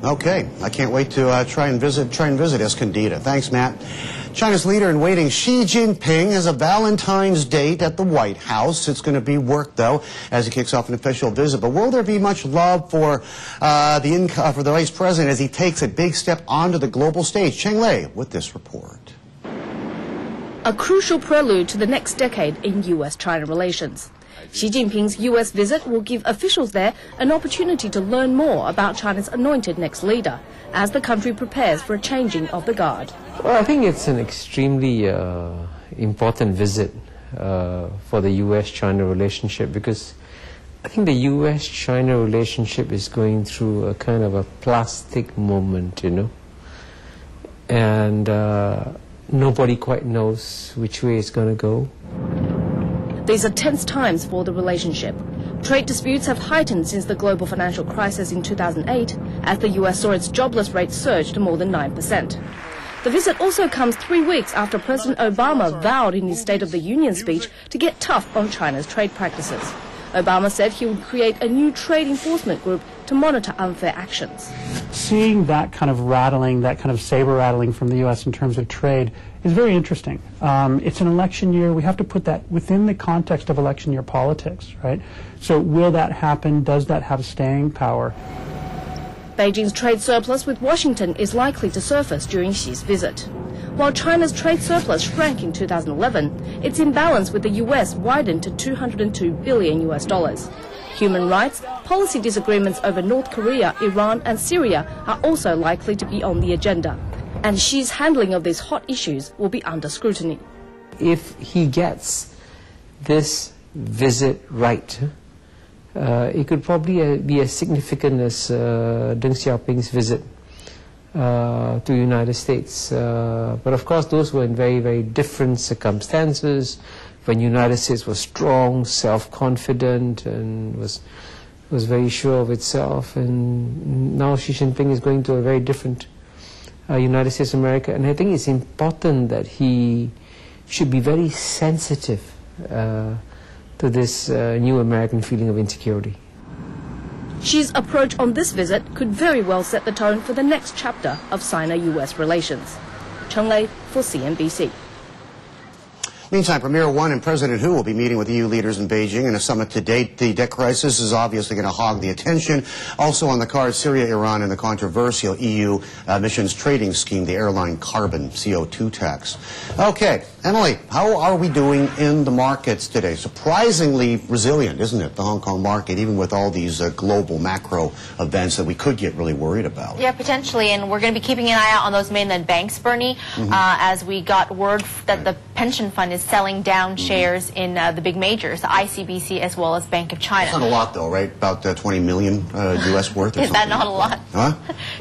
Okay, I can't wait to try and visit Escondida. Thanks, Matt. China's leader in waiting, Xi Jinping, has a Valentine's date at the White House. It's going to be work, though, as he kicks off an official visit. But will there be much love for the vice president as he takes a big step onto the global stage? Cheng Lei with this report. A crucial prelude to the next decade in U.S.-China relations. Xi Jinping's U.S. visit will give officials there an opportunity to learn more about China's anointed next leader as the country prepares for a changing of the guard. Well, I think it's an extremely important visit for the U.S.-China relationship, because I think the U.S.-China relationship is going through a kind of a plastic moment, you know, and nobody quite knows which way it's going to go. These are tense times for the relationship. Trade disputes have heightened since the global financial crisis in 2008, as the U.S. saw its jobless rate surge to more than 9%. The visit also comes 3 weeks after President Obama vowed in his State of the Union speech to get tough on China's trade practices. Obama said he would create a new trade enforcement group to monitor unfair actions. Seeing that kind of rattling, that kind of saber rattling from the U.S. in terms of trade is very interesting. It's an election year. We have to put that within the context of election year politics, right? So will that happen? Does that have staying power? Beijing's trade surplus with Washington is likely to surface during Xi's visit. While China's trade surplus shrank in 2011, its imbalance with the U.S. widened to $202 billion US. Human rights, policy disagreements over North Korea, Iran and Syria are also likely to be on the agenda. And Xi's handling of these hot issues will be under scrutiny. If he gets this visit right, it could probably be as significant as Deng Xiaoping's visit to the United States. But of course, those were in very, very different circumstances, when the United States was strong, self-confident, and was very sure of itself. And now Xi Jinping is going to a very different United States of America. And I think it's important that he should be very sensitive to this new American feeling of insecurity. Xi's approach on this visit could very well set the tone for the next chapter of Sino-US relations. Cheng Lei for CNBC. Meantime, Premier Wan and President Hu will be meeting with EU leaders in Beijing in a summit to date. The debt crisis is obviously going to hog the attention. Also on the cards, Syria, Iran, and the controversial EU emissions trading scheme, the airline carbon CO2 tax. Okay, Emily, how are we doing in the markets today? Surprisingly resilient, isn't it, the Hong Kong market, even with all these global macro events that we could get really worried about? Yeah, potentially, and we're going to be keeping an eye out on those mainland banks, Bernie, as we got word that the pension fund is selling down shares in the big majors, the ICBC as well as Bank of China. That's not a lot, though, right? About 20 million U.S. worth or Is that not a lot? Huh?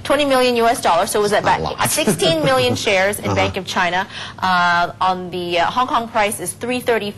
20 million U.S. dollars, so it was about 16 million shares in Bank of China. On the Hong Kong price is 330.